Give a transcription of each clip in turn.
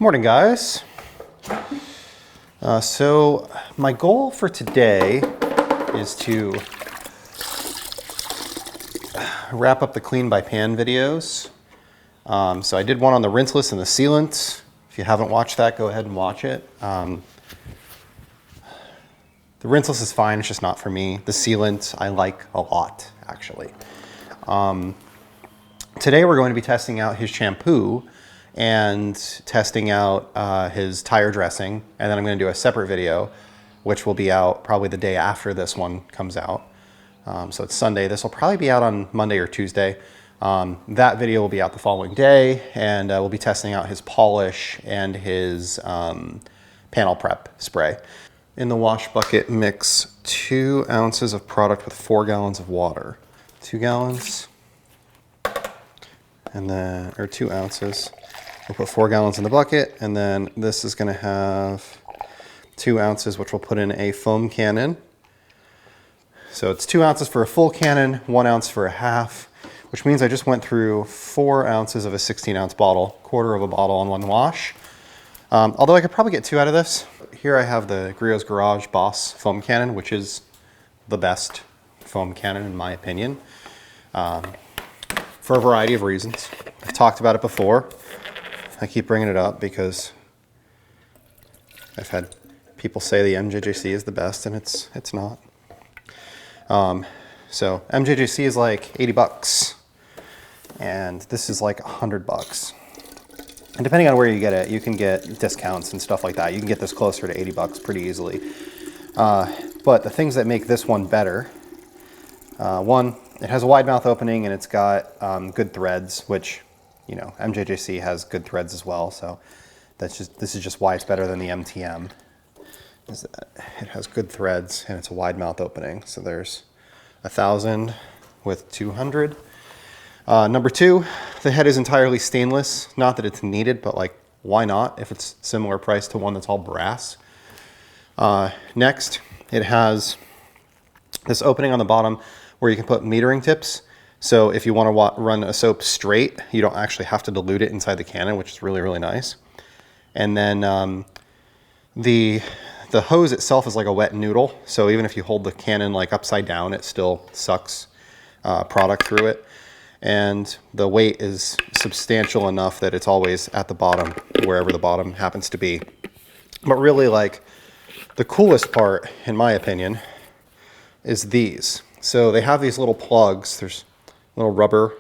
Morning, guys. So my goal for today is to wrap up the clean by pan videos. So I did one on the rinseless and the sealant. If you haven't watched that, go ahead and watch it. The rinseless is fine, it's just not for me. The sealant I like a lot, actually. Today we're going to be testing out his shampoo and testing out his tire dressing, and then I'm going to do a separate video which will be out probably the day after this one comes out. So it's Sunday. This will probably be out on Monday or Tuesday. That video will be out the following day, and we'll be testing out his polish and his panel prep spray. In the wash bucket, mix 2 ounces of product with 4 gallons of water. 2 gallons, and then, or 2 ounces. We'll put 4 gallons in the bucket, and then this is gonna have 2 ounces, which we'll put in a foam cannon. So it's 2 ounces for a full cannon, 1 ounce for a half, which means I just went through 4 ounces of a 16-ounce bottle, quarter of a bottle on one wash. Although I could probably get 2 out of this. Here I have the Grio Garage Boss foam cannon, which is the best foam cannon in my opinion, for a variety of reasons. I've talked about it before. I keep bringing it up because I've had people say the MJJC is the best, and it's not. So MJJC is like 80 bucks, and this is like 100 bucks. And depending on where you get it, you can get discounts and stuff like that. You can get this closer to 80 bucks pretty easily. But the things that make this one better, one, it has a wide mouth opening, and it's got good threads, which, you know, MJJC has good threads as well. So this is just why it's better than the MTM. Is that it has good threads and it's a wide mouth opening. So there's 1,000 with 200. Number 2, the head is entirely stainless. Not that it's needed, but like, why not if it's similar price to one that's all brass? Next, it has this opening on the bottom where you can put metering tips. So if you want to run a soap straight, you don't actually have to dilute it inside the cannon, which is really, really nice. And then the hose itself is like a wet noodle. So even if you hold the cannon like upside down, it still sucks product through it. And the weight is substantial enough that it's always at the bottom, wherever the bottom happens to be. But really, like, the coolest part, in my opinion, is these. So they have these little plugs. There's little rubber,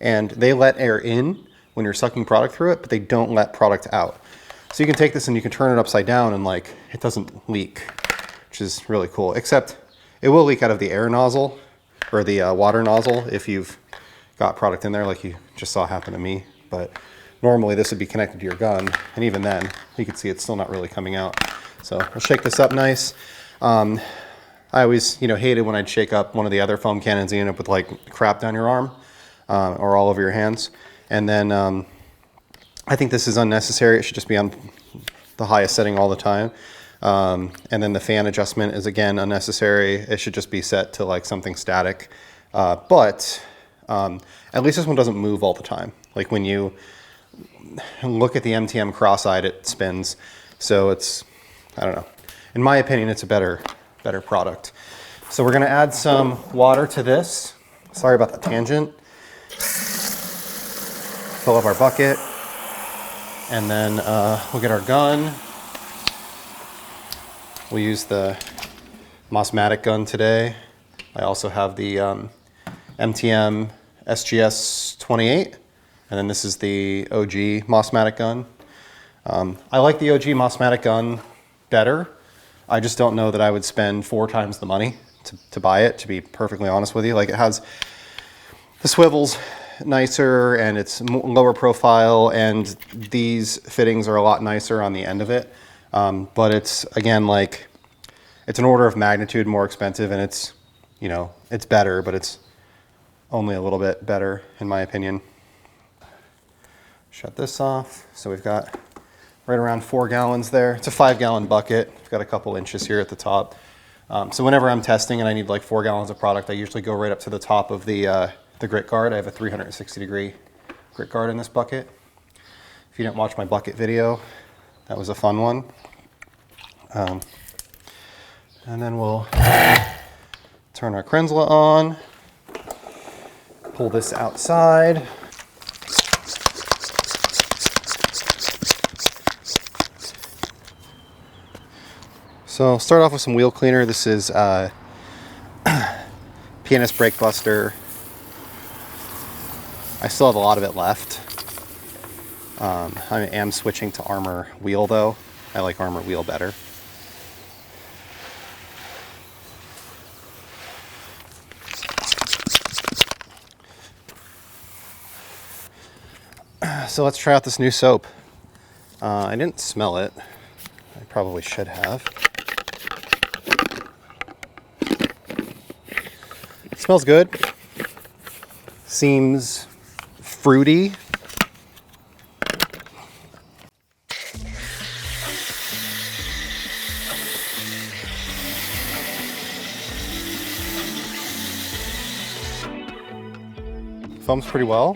and they let air in when you're sucking product through it, but they don't let product out. So you can take this and you can turn it upside down, and like, it doesn't leak, which is really cool. Except it will leak out of the air nozzle or the water nozzle if you've got product in there, like you just saw happen to me. But normally this would be connected to your gun, and even then you can see it's still not really coming out. So we'll shake this up nice. I always, hated when I'd shake up one of the other foam cannons and you end up with like crap down your arm or all over your hands. And then I think this is unnecessary. It should just be on the highest setting all the time. And then the fan adjustment is, again, unnecessary. It should just be set to like something static. But at least this one doesn't move all the time. Like when you look at the MTM cross-eyed, it spins. So it's, I don't know. In my opinion, it's a better product. So we're gonna add some water to this. Sorry about the tangent. Fill up our bucket, and then we'll get our gun. We'll use the Mossmatic gun today. I also have the MTM SGS 28, and then this is the OG Mossmatic gun. I like the OG Mossmatic gun better. I just don't know that I would spend 4 times the money to buy it, to be perfectly honest with you. Like, it has the swivels nicer, and it's lower profile, and these fittings are a lot nicer on the end of it. But it's, again, like, it's an order of magnitude more expensive, and it's, it's better, but it's only a little bit better in my opinion. Shut this off. So we've got right around 4 gallons there. It's a 5-gallon bucket. I've got a couple inches here at the top. So whenever I'm testing and I need like 4 gallons of product, I usually go right up to the top of the grit guard. I have a 360 degree grit guard in this bucket. If If you didn't watch my bucket video, that was a fun one. And then we'll turn our Krenzla on, pull this outside. So I'll start off with some wheel cleaner. This is Pianist Brake Buster. I still have a lot of it left. I am switching to Armor Wheel though. I like Armor Wheel better. So let's try out this new soap. I didn't smell it. I probably should have. It smells good. Seems fruity. Foams pretty well.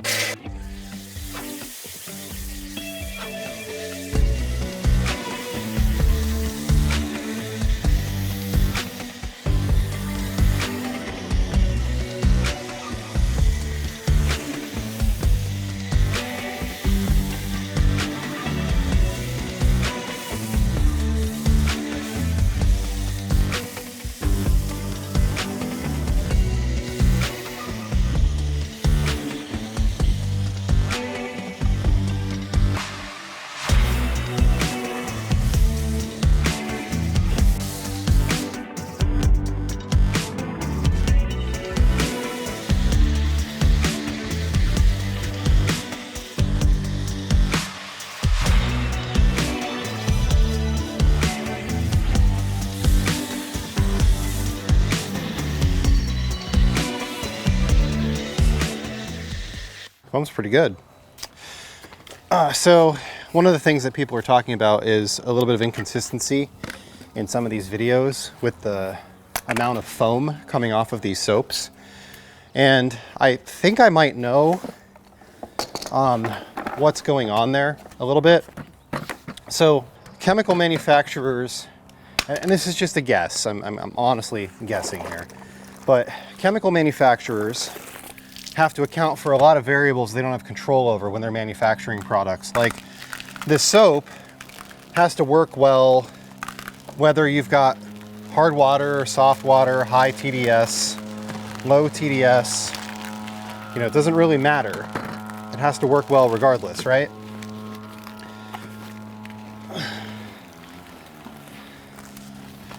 Foam's pretty good. So one of the things that people are talking about is a little bit of inconsistency in some of these videos with the amount of foam coming off of these soaps. And I think I might know what's going on there a little bit. So chemical manufacturers, and this is just a guess, I'm honestly guessing here, but chemical manufacturers have to account for a lot of variables they don't have control over when they're manufacturing products. Like this soap has to work well whether you've got hard water, soft water, high TDS, low TDS. You know, it doesn't really matter. It has to work well regardless, right?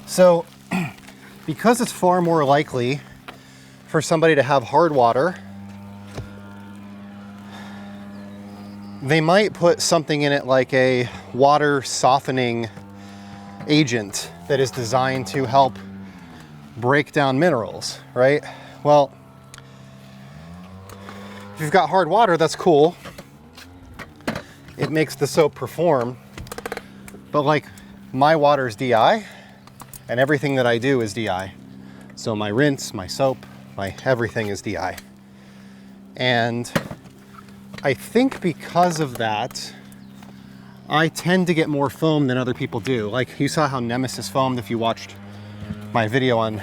So because it's far more likely for somebody to have hard water, they might put something in it like a water softening agent that is designed to help break down minerals, right? Well, if you've got hard water, that's cool. It makes the soap perform. But like my water is DI and everything that I do is DI. So my rinse, my soap, my everything is DI. And I think because of that, I tend to get more foam than other people do. Like you saw how Nemesis foamed if you watched my video on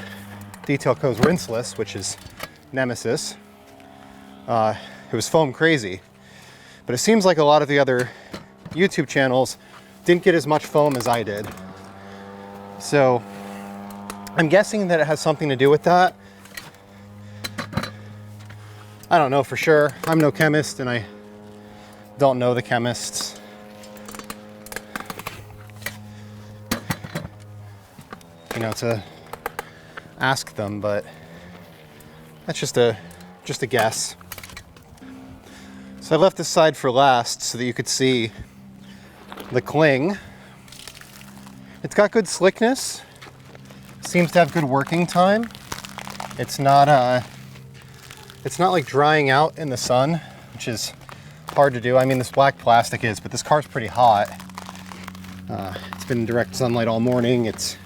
Detail Co's rinseless, which is Nemesis. It was foam crazy. But it seems like a lot of the other YouTube channels didn't get as much foam as I did. So I'm guessing that it has something to do with that. I don't know for sure. I'm no chemist and I don't know the chemists. You know, to ask them, but that's just a guess. So I left this side for last so that you could see the cling. It's got good slickness. Seems to have good working time. It's not like drying out in the sun, which is hard to do. I mean, this black plastic is, but this car's pretty hot. It's been in direct sunlight all morning. It's,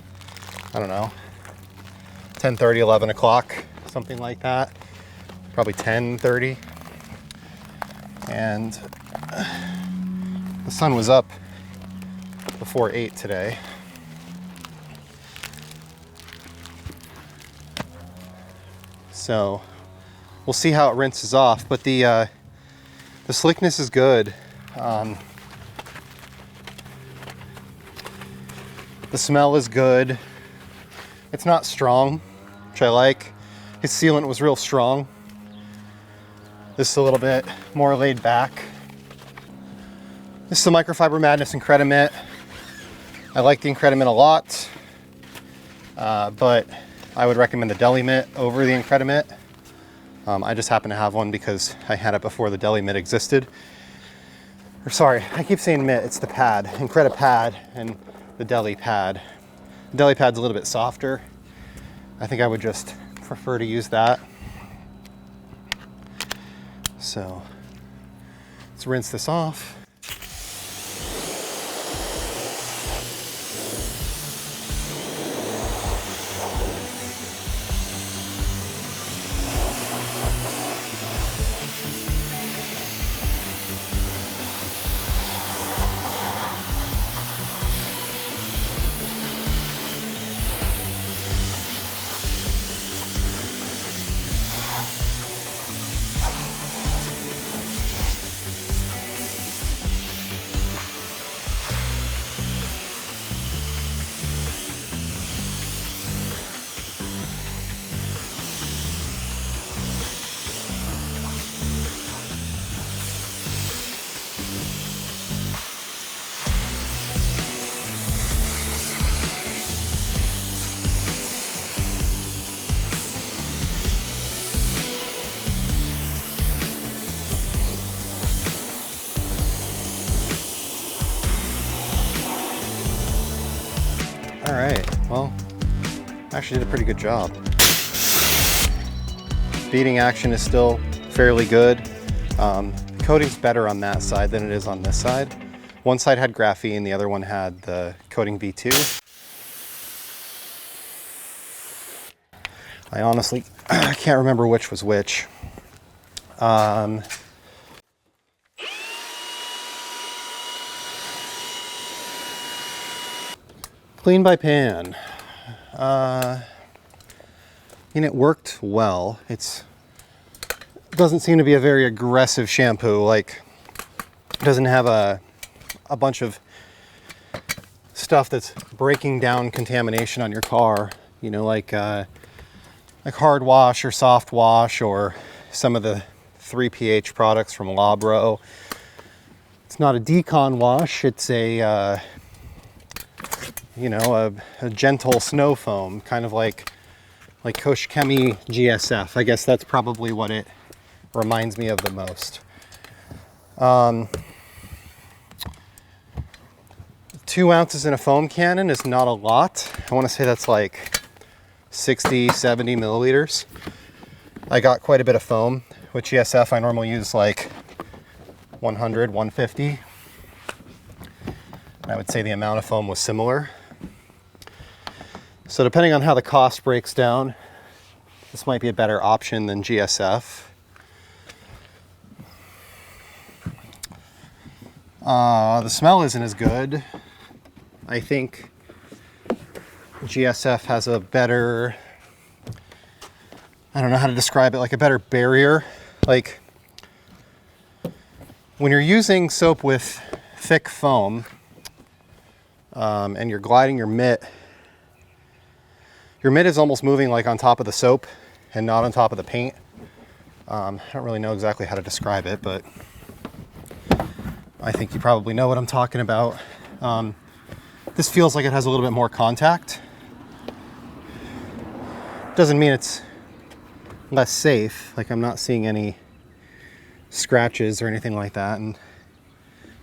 I don't know, 10:30, 11 o'clock, something like that. Probably 10:30. And The sun was up before 8 today. So we'll see how it rinses off, but the slickness is good. The smell is good. It's not strong, which I like. His sealant was real strong. This is a little bit more laid back. This is the Microfiber Madness Incredimit. I like the Incredimit a lot, but I would recommend the Deli Mitt over the Incredimit. I just happen to have one because I had it before the Deli Mitt existed. Or sorry, I keep saying mitt, it's the pad. Incredipad pad and the Deli pad. The Deli pad's a little bit softer. I think I would just prefer to use that. So let's rinse this off. All right, well, actually did a pretty good job. Beading action is still fairly good. The coating's better on that side than it is on this side. One side had graphene, the other one had the coating V2. I honestly, I can't remember which was which. Clean by pan. And it worked well. It doesn't seem to be a very aggressive shampoo. Like, it doesn't have a bunch of stuff that's breaking down contamination on your car. You know, like hard wash or soft wash or some of the 3 pH products from Labro. It's not a decon wash. It's a you know, a gentle snow foam, kind of like Koshkemi GSF. I guess that's probably what it reminds me of the most. 2 ounces in a foam cannon is not a lot. I want to say that's like 60, 70 milliliters. I got quite a bit of foam. With GSF, I normally use like 100, 150. And I would say the amount of foam was similar. So depending on how the cost breaks down, this might be a better option than GSF. The smell isn't as good. I think GSF has a better, I don't know how to describe it, like a better barrier. Like when you're using soap with thick foam and you're gliding your mitt is almost moving like on top of the soap and not on top of the paint. I don't really know exactly how to describe it, but I think you probably know what I'm talking about. This feels like it has a little bit more contact. Doesn't mean it's less safe. Like, I'm not seeing any scratches or anything like that, and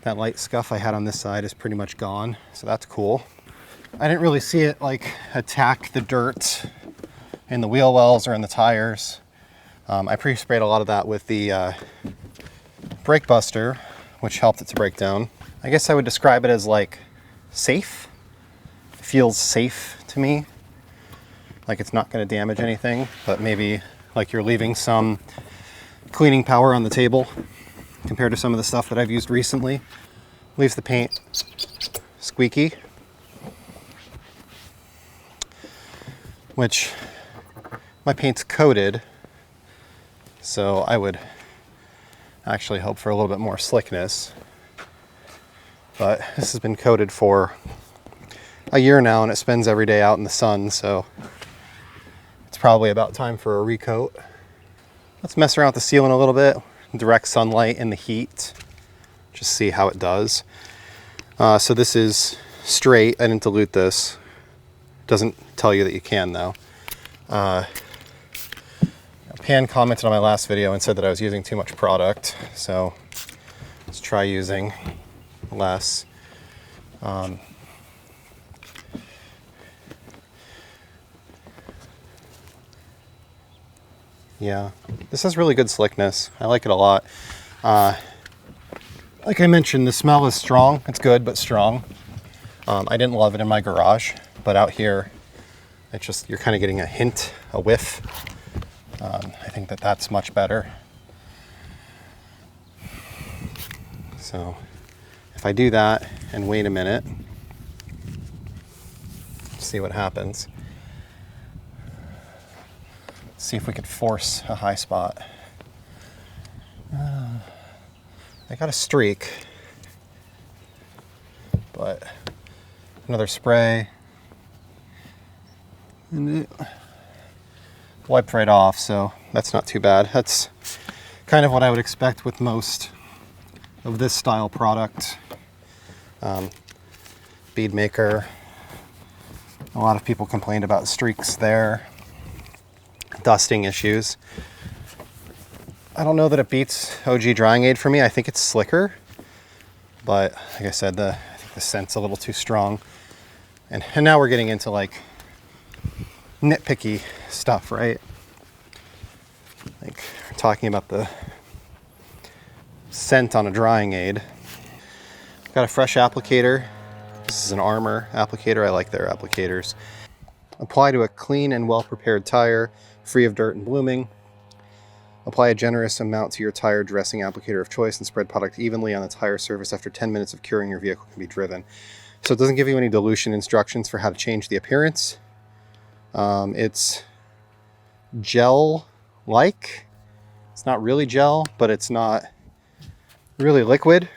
that light scuff I had on this side is pretty much gone, so that's cool. I didn't really see it like attack the dirt in the wheel wells or in the tires. I pre-sprayed a lot of that with the brake buster, which helped it to break down. I guess I would describe it as like safe. It feels safe to me. Like it's not going to damage anything, but maybe like you're leaving some cleaning power on the table compared to some of the stuff that I've used recently. leaves the paint squeaky, which my paint's coated, so I would actually hope for a little bit more slickness. But this has been coated for a year now and it spends every day out in the sun, so it's probably about time for a recoat. Let's mess around with the sealant a little bit, direct sunlight and the heat, just see how it does. So this is straight, I didn't dilute this. Doesn't tell you that you can though. Pan commented on my last video and said that I was using too much product, so let's try using less. Yeah, this has really good slickness. I like it a lot. Like I mentioned, the smell is strong. It's good, but strong. I didn't love it in my garage, but out here, it's just, you're kind of getting a hint, a whiff. I think that that's much better. So if I do that and wait a minute, see what happens. See if we could force a high spot. I got a streak, but another spray, and it wiped right off, so that's not too bad. That's kind of what I would expect with most of this style product. Bead maker, a lot of people complained about streaks there. Dusting issues. I don't know that it beats OG drying aid for me. I think it's slicker, but like I said, I think the scent's a little too strong. And now we're getting into like nitpicky stuff, right? Like we're talking about the scent on a drying aid. Got a fresh applicator. This is an Armor applicator. I like their applicators. Apply to a clean and well-prepared tire, free of dirt and blooming. Apply a generous amount to your tire dressing applicator of choice and spread product evenly on the tire surface. After 10 minutes of curing, your vehicle can be driven. So it doesn't give you any dilution instructions for how to change the appearance. It's gel-like. It's not really gel, but it's not really liquid.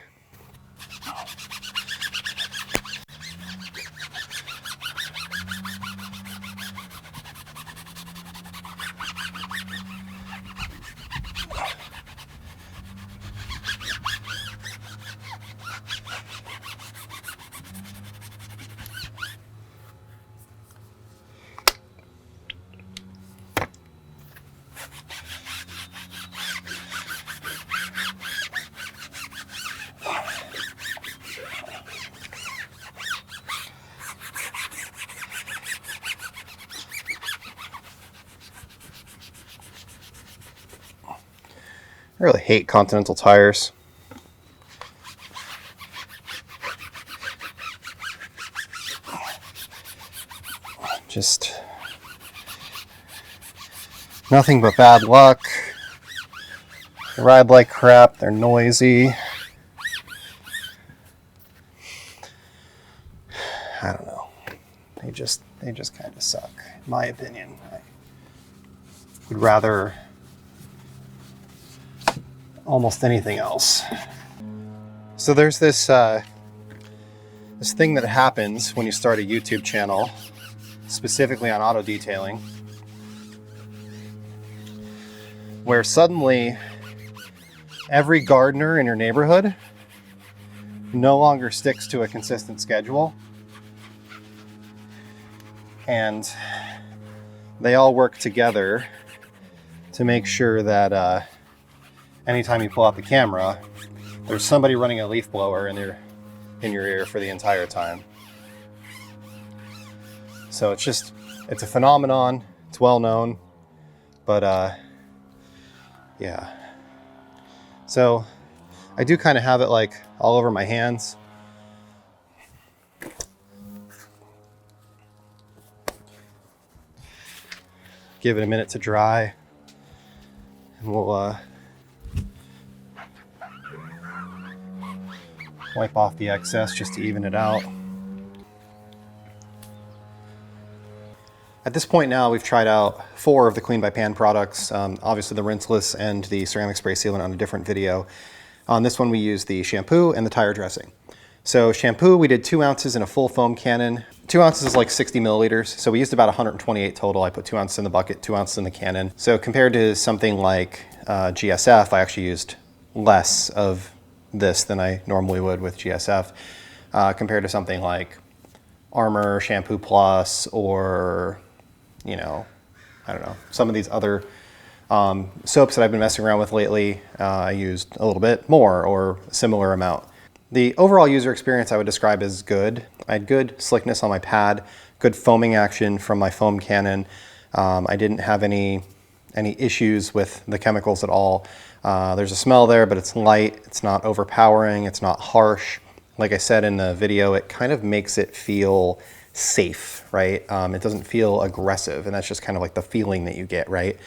I really hate Continental tires. Just nothing but bad luck. They ride like crap, they're noisy. I don't know. They just kind of suck, in my opinion. I would rather almost anything else. So there's this this thing that happens when you start a YouTube channel, specifically on auto detailing, where suddenly every gardener in your neighborhood no longer sticks to a consistent schedule, and they all work together to make sure that anytime you pull out the camera, there's somebody running a leaf blower in your ear for the entire time. So it's a phenomenon. It's well known, but yeah. So I do kind of have it like all over my hands. Give it a minute to dry, and we'll wipe off the excess just to even it out. At this point now, we've tried out 4 of the Clean by Pan products, obviously the rinseless and the ceramic spray sealant on a different video. On this one, we used the shampoo and the tire dressing. So shampoo, we did 2 ounces in a full foam cannon. 2 ounces is like 60 milliliters. So we used about 128 total. I put 2 ounces in the bucket, 2 ounces in the cannon. So compared to something like GSF, I actually used less of this than I normally would with GSF, compared to something like Armor, Shampoo Plus, or, you know, I don't know, some of these other soaps that I've been messing around with lately. I used a little bit more or a similar amount. The overall user experience I would describe as good. I had good slickness on my pad, good foaming action from my foam cannon. I didn't have any issues with the chemicals at all. There's a smell there, but it's light, it's not overpowering, it's not harsh. Like I said in the video, it kind of makes it feel safe, right? It doesn't feel aggressive, and that's just kind of like the feeling that you get, right?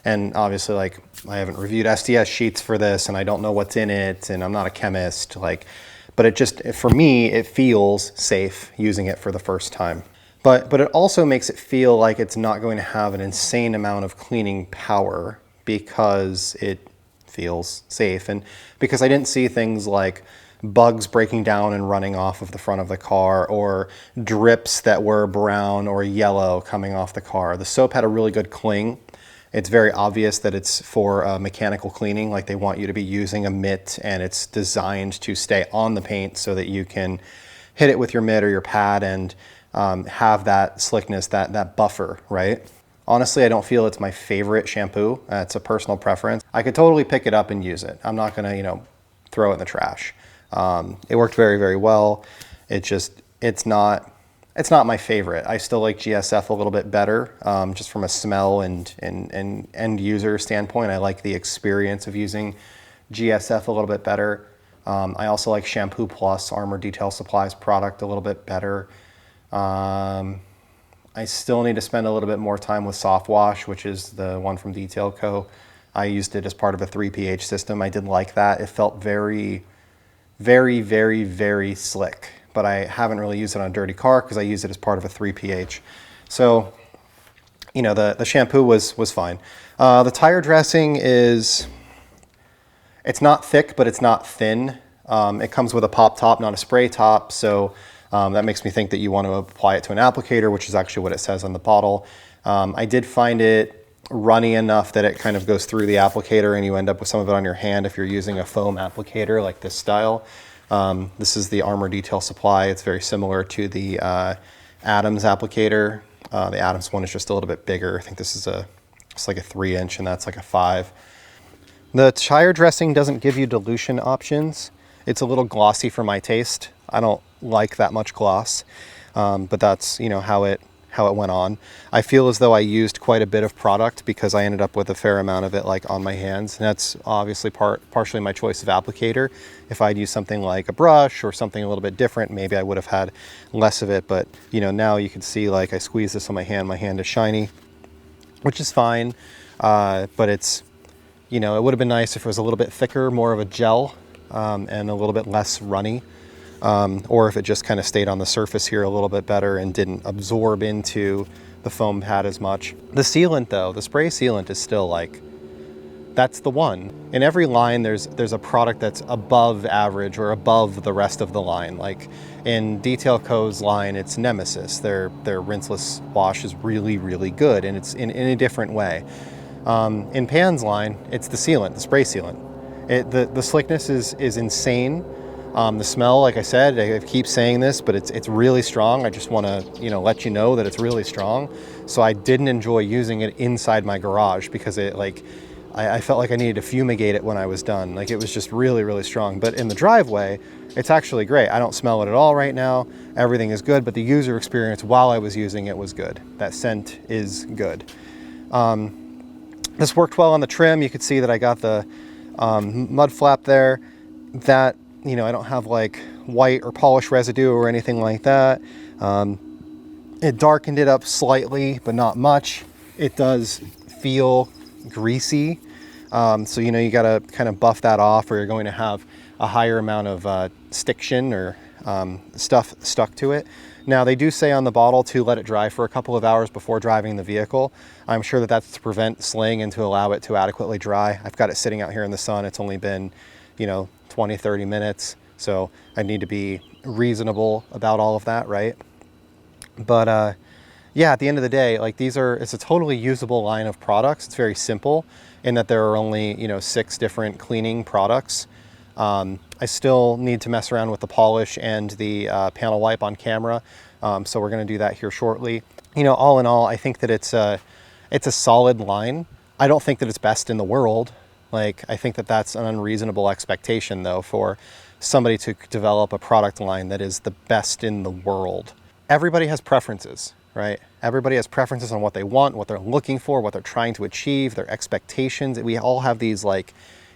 And obviously, like, I haven't reviewed SDS sheets for this, and I don't know what's in it, and I'm not a chemist, like, but it just, for me, it feels safe using it for the first time. But it also makes it feel like it's not going to have an insane amount of cleaning power because it feels safe. And because I didn't see things like bugs breaking down and running off of the front of the car, or drips that were brown or yellow coming off the car. The soap had a really good cling. It's very obvious that it's for mechanical cleaning, like they want you to be using a mitt, and it's designed to stay on the paint so that you can hit it with your mitt or your pad and have that slickness, that buffer, right? Honestly, I don't feel it's my favorite shampoo. It's a personal preference. I could totally pick it up and use it. I'm not gonna, you know, throw it in the trash. It worked very, very well. It's not my favorite. I still like GSF a little bit better, just from a smell and end user standpoint. I like the experience of using GSF a little bit better. I also like Shampoo Plus, Armor Detail Supplies product, a little bit better. I still need to spend a little bit more time with Soft Wash, which is the one from Detail Co. I used it as part of a 3 pH system. I did like that. It felt very, very, very, very slick, but I haven't really used it on a dirty car because I use it as part of a 3 pH. So, you know, the shampoo was fine. The tire dressing it's not thick, but it's not thin. It comes with a pop top, not a spray top. So that makes me think that you want to apply it to an applicator, which is actually what it says on the bottle. I did find it runny enough that it kind of goes through the applicator and you end up with some of it on your hand if you're using a foam applicator like this style. This is the Armor Detail Supply. It's very similar to the Adams applicator. The Adams one is just a little bit bigger. I think this is it's like a 3-inch and that's like a 5. The tire dressing doesn't give you dilution options. It's a little glossy for my taste. I don't like that much gloss, but that's, you know, how it went on. I feel as though I used quite a bit of product because I ended up with a fair amount of it like on my hands. And that's obviously partially my choice of applicator. If I'd used something like a brush or something a little bit different, maybe I would have had less of it. But, you know, now you can see, like, I squeeze this on my hand is shiny, which is fine. But it's, you know, it would have been nice if it was a little bit thicker, more of a gel, and a little bit less runny. Or if it just kind of stayed on the surface here a little bit better and didn't absorb into the foam pad as much. The sealant though, the spray sealant is still like, that's the one. In every line there's a product that's above average or above the rest of the line. Like in Detail Co.'s line, it's Nemesis. Their rinseless wash is really, really good, and it's in a different way. In Pan's line, it's the sealant, the spray sealant. The slickness is insane. The smell, like I said, I keep saying this, but it's really strong. I just want to, you know, let you know that it's really strong. So I didn't enjoy using it inside my garage because it, like, I felt like I needed to fumigate it when I was done. Like, it was just really, really strong. But in the driveway, it's actually great. I don't smell it at all right now. Everything is good, but the user experience while I was using it was good. That scent is good. This worked well on the trim. You could see that I got the mud flap there. That, you know, I don't have like white or polish residue or anything like that. It darkened it up slightly, but not much. It does feel greasy. So, you know, you got to kind of buff that off, or you're going to have a higher amount of stiction or stuff stuck to it. Now, they do say on the bottle to let it dry for a couple of hours before driving the vehicle. I'm sure that that's to prevent sling and to allow it to adequately dry. I've got it sitting out here in the sun. It's only been, you know, 20, 30 minutes. So I need to be reasonable about all of that, right? But yeah, at the end of the day, like it's a totally usable line of products. It's very simple in that there are only, you know, 6 different cleaning products. I still need to mess around with the polish and the panel wipe on camera. So we're going to do that here shortly. You know, all in all, I think that it's a solid line. I don't think that it's best in the world. Like, I think that that's an unreasonable expectation, though, for somebody to develop a product line that is the best in the world. Everybody has preferences, right? Everybody has preferences on what they want, what they're looking for, what they're trying to achieve, their expectations. We all have these like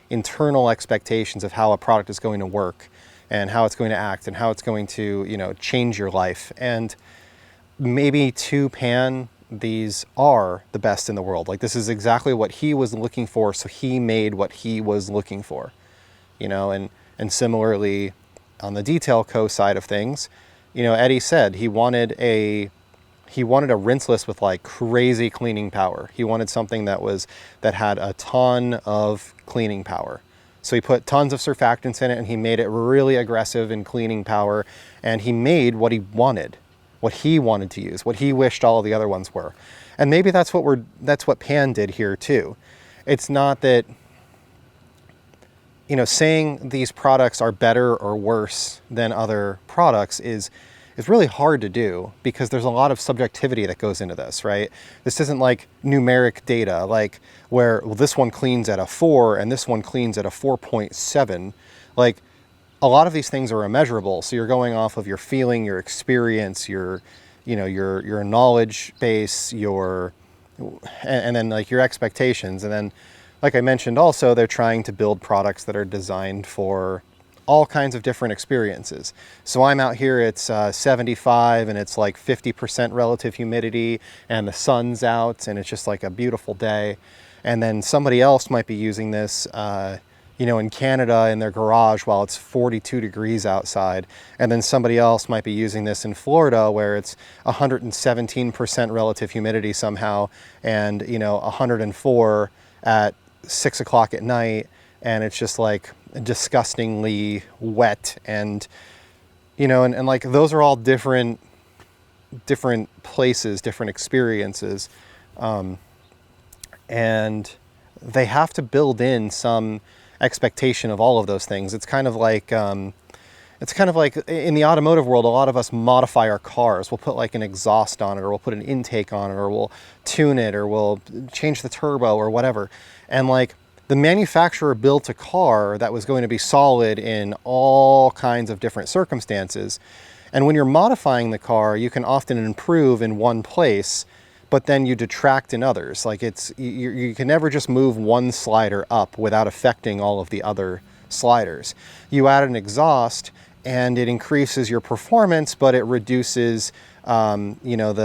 internal expectations of how a product is going to work and how it's going to act and how it's going to, you know, change your life. And maybe to Pan, these are the best in the world. Like, this is exactly what he was looking for, so he made what he was looking for, you know. And similarly, on the Detail Co. side of things, you know, Eddie said he wanted a rinseless with like crazy cleaning power. He wanted something that had a ton of cleaning power. So he put tons of surfactants in it, and he made it really aggressive in cleaning power, and he made what he wanted to use, what he wished all of the other ones were. And maybe that's what Pan did here too. It's not that, you know, saying these products are better or worse than other products is really hard to do, because there's a lot of subjectivity that goes into this, right? This isn't like numeric data, like where, well, this one cleans at a 4 and this one cleans at a 4.7. Like, a lot of these things are immeasurable. So you're going off of your feeling, your experience, your knowledge base, and then like your expectations. And then, like I mentioned also, they're trying to build products that are designed for all kinds of different experiences. So I'm out here, it's 75 and it's like 50% relative humidity and the sun's out and it's just like a beautiful day. And then somebody else might be using this, you know, in Canada in their garage while it's 42 degrees outside. And then somebody else might be using this in Florida where it's 117% relative humidity somehow, and, you know, 104 at 6 o'clock at night. And it's just like disgustingly wet, and, you know, and like those are all different places, different experiences. And they have to build in some expectation of all of those things. It's kind of like in the automotive world, a lot of us modify our cars. We'll put like an exhaust on it, or we'll put an intake on it, or we'll tune it, or we'll change the turbo or whatever. And like, the manufacturer built a car that was going to be solid in all kinds of different circumstances. And when you're modifying the car, you can often improve in one place, but then you detract in others. Like, you can never just move one slider up without affecting all of the other sliders. You add an exhaust and it increases your performance, but it reduces, you know,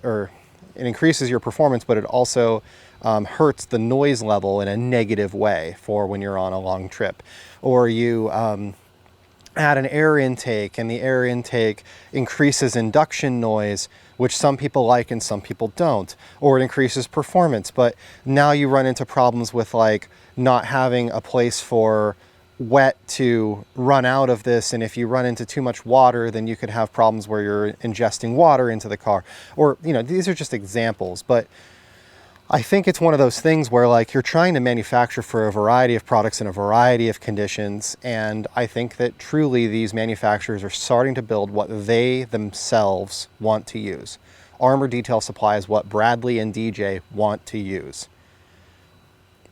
or it increases your performance, but it also hurts the noise level in a negative way for when you're on a long trip. Or you add an air intake, and the air intake increases induction noise, which some people like and some people don't. Or it increases performance, but now you run into problems with like not having a place for wet to run out of this, and if you run into too much water, then you could have problems where you're ingesting water into the car. Or, you know, these are just examples, but I think it's one of those things where like you're trying to manufacture for a variety of products in a variety of conditions, and I think that truly these manufacturers are starting to build what they themselves want to use. Armor Detail Supply is what Bradley and DJ want to use.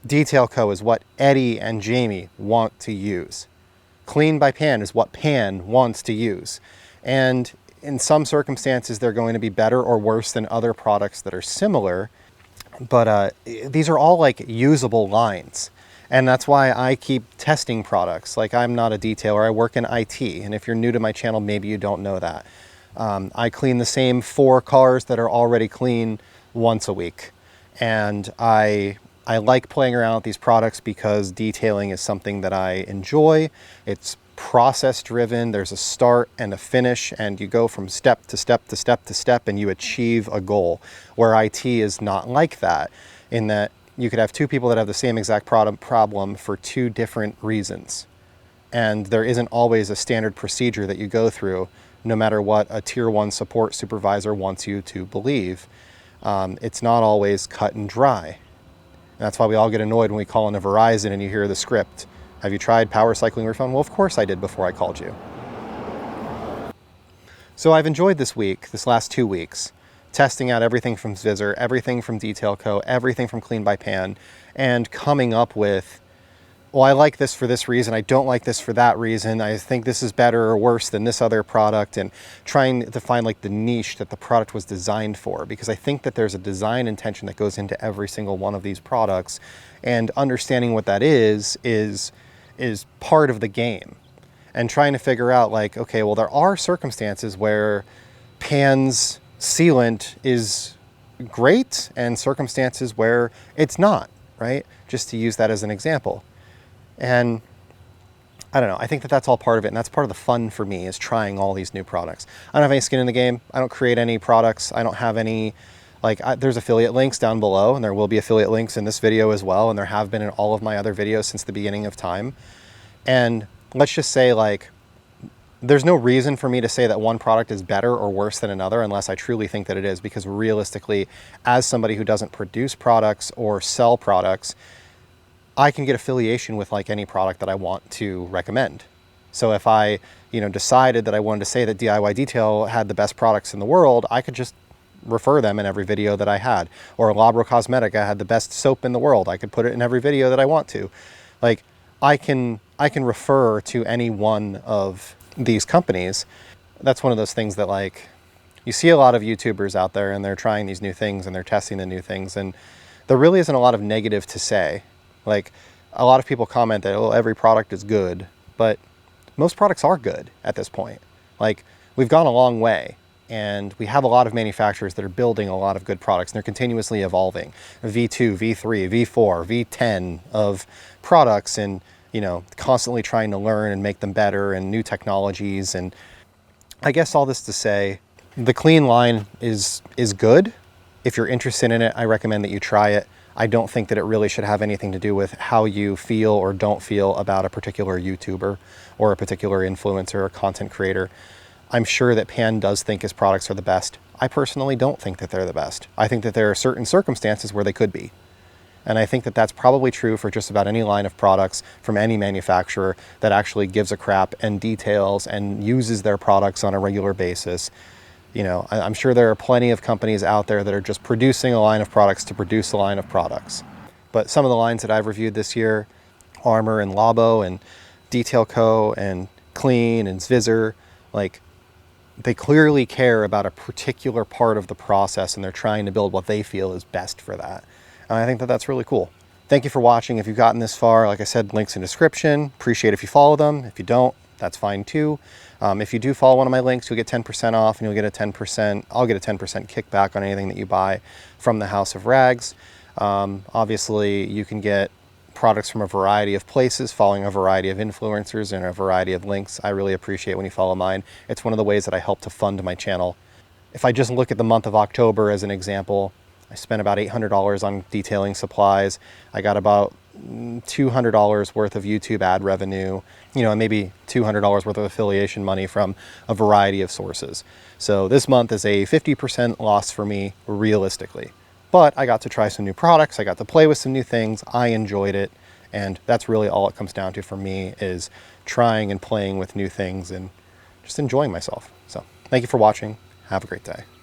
Detail Co. is what Eddie and Jamie want to use. Clean by Pan is what Pan wants to use. And in some circumstances, they're going to be better or worse than other products that are similar. But these are all like usable lines. And that's why I keep testing products. Like, I'm not a detailer, I work in IT. And if you're new to my channel, maybe you don't know that. I clean the same 4 cars that are already clean once a week. And I I like playing around with these products because detailing is something that I enjoy. It's process driven. There's a start and a finish, and you go from step to step to step to step and you achieve a goal, where IT is not like that, in that you could have two people that have the same exact problem for two different reasons. And there isn't always a standard procedure that you go through, no matter what a tier 1 support supervisor wants you to believe. It's not always cut and dry. And that's why we all get annoyed when we call in a Verizon and you hear the script. Have you tried power cycling your phone? Well, of course I did before I called you. So I've enjoyed this last 2 weeks, testing out everything from Zizzer, everything from Detail Co., everything from Clean by Pan, and coming up with, well, I like this for this reason, I don't like this for that reason, I think this is better or worse than this other product, and trying to find like the niche that the product was designed for, because I think that there's a design intention that goes into every single one of these products, and understanding what that is part of the game. And trying to figure out like, okay, well, there are circumstances where Pan's sealant is great and circumstances where it's not, right? Just to use that as an example. And I don't know, I think that that's all part of it, and that's part of the fun for me, is trying all these new products. I don't have any skin in the game. I don't create any products. I don't have any, there's affiliate links down below, and there will be affiliate links in this video as well, and there have been in all of my other videos since the beginning of time. And let's just say, like, there's no reason for me to say that one product is better or worse than another unless I truly think that it is, because realistically, as somebody who doesn't produce products or sell products, I can get affiliation with like any product that I want to recommend. So if I, decided that I wanted to say that DIY Detail had the best products in the world, I could just refer them in every video that I had. Or Labro Cosmetica had the best soap in the world. I could put it in every video that I want to. Like, I can refer to any one of these companies. That's one of those things that, like, you see a lot of YouTubers out there and they're trying these new things and they're testing the new things, and there really isn't a lot of negative to say. Like, a lot of people comment that, oh, every product is good, but most products are good at this point. Like, we've gone a long way, and we have a lot of manufacturers that are building a lot of good products, and they're continuously evolving. V2, V3, V4, V10 of products, and, constantly trying to learn and make them better, and new technologies. And I guess all this to say, the Clean line is good. If you're interested in it, I recommend that you try it. I don't think that it really should have anything to do with how you feel or don't feel about a particular YouTuber or a particular influencer or content creator. I'm sure that Pan does think his products are the best. I personally don't think that they're the best. I think that there are certain circumstances where they could be. And I think that that's probably true for just about any line of products from any manufacturer that actually gives a crap and details and uses their products on a regular basis. I'm sure there are plenty of companies out there that are just producing a line of products to produce a line of products. But some of the lines that I've reviewed this year, Armor and Labo and Detail Co. and Clean and Zizzer, like, they clearly care about a particular part of the process, and they're trying to build what they feel is best for that. And I think that that's really cool. Thank you for watching. If you've gotten this far, like I said, links in description. Appreciate if you follow them. If you don't, that's fine too. If you do follow one of my links, you'll get 10% off, and you'll get I'll get a 10% kickback on anything that you buy from the House of Rags. Obviously, you can get products from a variety of places, following a variety of influencers and a variety of links. I really appreciate when you follow mine. It's one of the ways that I help to fund my channel. If I just look at the month of October as an example, I spent about $800 on detailing supplies. I got about $200 worth of YouTube ad revenue, and maybe $200 worth of affiliation money from a variety of sources. So this month is a 50% loss for me, realistically. But I got to try some new products. I got to play with some new things. I enjoyed it. And that's really all it comes down to for me, is trying and playing with new things and just enjoying myself. So thank you for watching. Have a great day.